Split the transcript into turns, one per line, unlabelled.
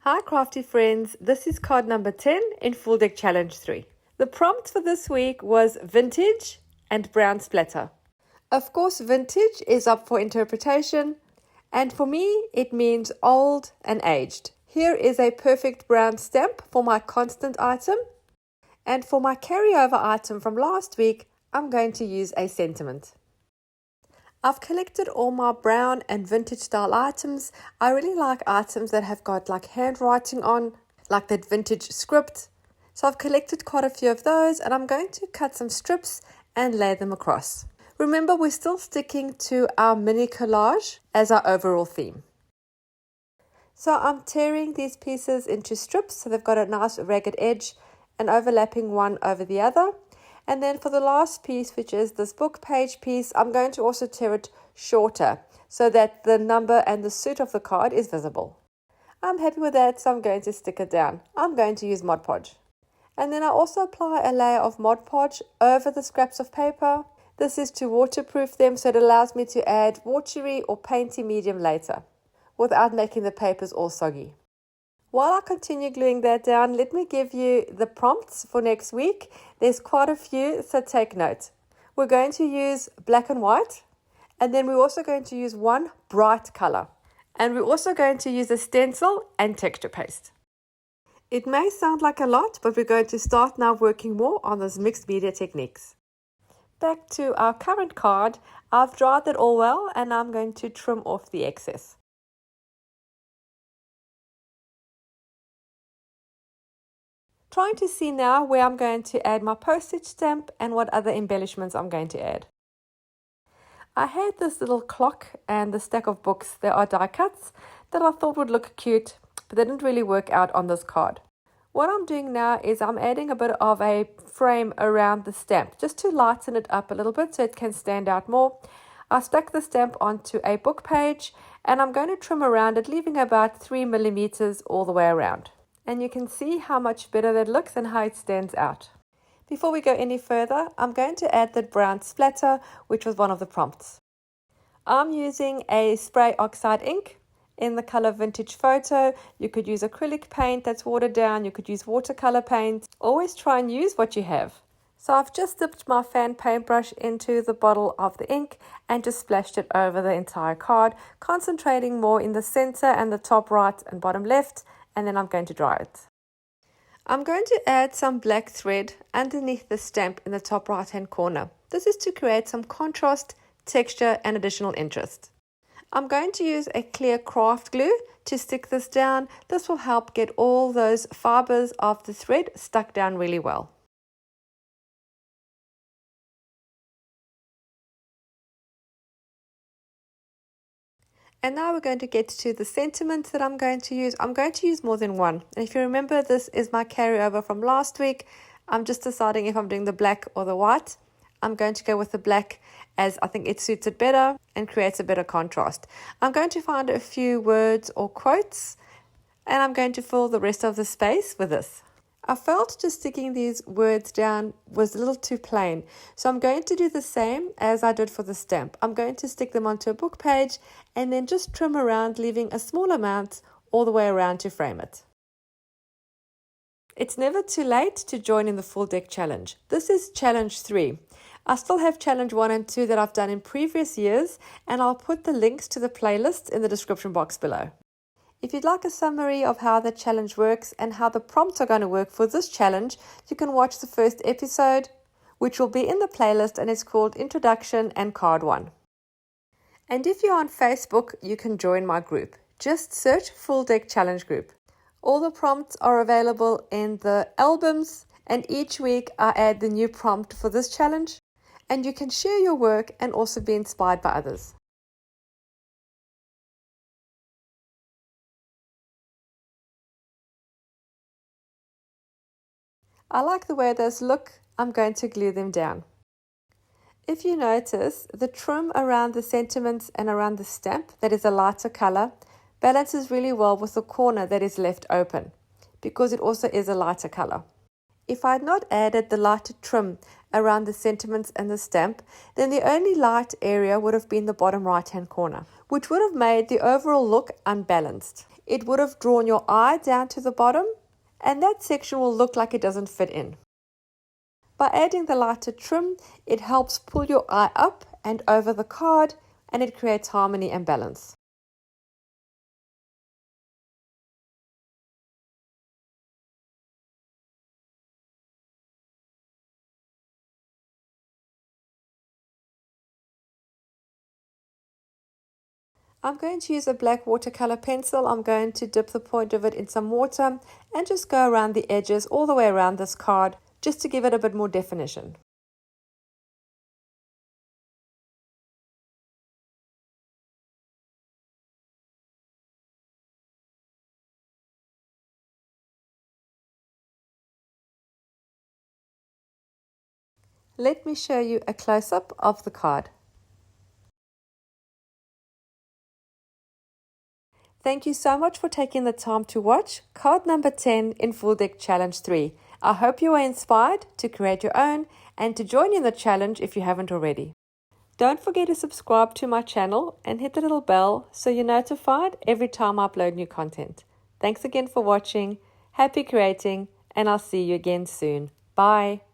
Hi crafty friends, this is card number 10 in Full Deck Challenge 3. The prompt for this week was vintage and brown splatter. Of course, vintage is up for interpretation, and for me it means old and aged. Here is a perfect brown stamp for my constant item, and for my carryover item from last week, I'm going to use a sentiment. I've collected all my brown and vintage style items. I really like items that have got like handwriting on, like that vintage script. So I've collected quite a few of those, and I'm going to cut some strips and lay them across. Remember, we're still sticking to our mini collage as our overall theme. So I'm tearing these pieces into strips so they've got a nice ragged edge and overlapping one over the other. And then for the last piece, which is this book page piece, I'm going to also tear it shorter so that the number and the suit of the card is visible. I'm happy with that, so I'm going to stick it down. I'm going to use Mod Podge. And then I also apply a layer of Mod Podge over the scraps of paper. This is to waterproof them, so it allows me to add watery or painty medium later without making the papers all soggy. While I continue gluing that down, let me give you the prompts for next week. There's quite a few, so take note. We're going to use black and white, and then we're also going to use one bright color. And we're also going to use a stencil and texture paste. It may sound like a lot, but we're going to start now working more on those mixed media techniques. Back to our current card, I've dried it all well, and I'm going to trim off the excess. Trying to see now where I'm going to add my postage stamp and what other embellishments I'm going to add. I had this little clock and the stack of books. There are die cuts that I thought would look cute, but they didn't really work out on this card. What I'm doing now is I'm adding a bit of a frame around the stamp just to lighten it up a little bit so it can stand out more. I stuck the stamp onto a book page, and I'm going to trim around it, leaving about 3 millimeters all the way around. And you can see how much better that looks and how it stands out. Before we go any further, I'm going to add the brown splatter, which was one of the prompts. I'm using a spray oxide ink in the color Vintage Photo. You could use acrylic paint that's watered down. You could use watercolor paint. Always try and use what you have. So I've just dipped my fan paintbrush into the bottle of the ink and just splashed it over the entire card, concentrating more in the center and the top right and bottom left, and then I'm going to dry it. I'm going to add some black thread underneath the stamp in the top right hand corner. This is to create some contrast, texture and additional interest. I'm going to use a clear craft glue to stick this down. This will help get all those fibers of the thread stuck down really well. And now we're going to get to the sentiment that I'm going to use. I'm going to use more than one. And if you remember, this is my carryover from last week. I'm just deciding if I'm doing the black or the white. I'm going to go with the black as I think it suits it better and creates a better contrast. I'm going to find a few words or quotes, and I'm going to fill the rest of the space with this. I felt just sticking these words down was a little too plain, so I'm going to do the same as I did for the stamp. I'm going to stick them onto a book page and then just trim around, leaving a small amount all the way around to frame it. It's never too late to join in the Full Deck Challenge. This is Challenge 3. I still have Challenge 1 and 2 that I've done in previous years, and I'll put the links to the playlists in the description box below. If you'd like a summary of how the challenge works and how the prompts are going to work for this challenge, you can watch the first episode, which will be in the playlist, and it's called Introduction and Card 1. And if you're on Facebook, you can join my group. Just search Full Deck Challenge Group. All the prompts are available in the albums, and each week I add the new prompt for this challenge, and you can share your work and also be inspired by others. I like the way those look. I'm going to glue them down. If you notice, the trim around the sentiments and around the stamp that is a lighter color balances really well with the corner that is left open, because it also is a lighter color. If I had not added the lighter trim around the sentiments and the stamp, then the only light area would have been the bottom right hand corner, which would have made the overall look unbalanced. it would have drawn your eye down to the bottom, and that section will look like it doesn't fit in. By adding the lighter trim, it helps pull your eye up and over the card, and it creates harmony and balance. I'm going to use a black watercolor pencil. I'm going to dip the point of it in some water and just go around the edges all the way around this card just to give it a bit more definition. Let me show you a close-up of the card. Thank you so much for taking the time to watch card number 10 in Full Deck Challenge 3. I hope you are inspired to create your own and to join in the challenge if you haven't already. Don't forget to subscribe to my channel and hit the little bell so you're notified every time I upload new content. Thanks again for watching, happy creating, and I'll see you again soon. Bye!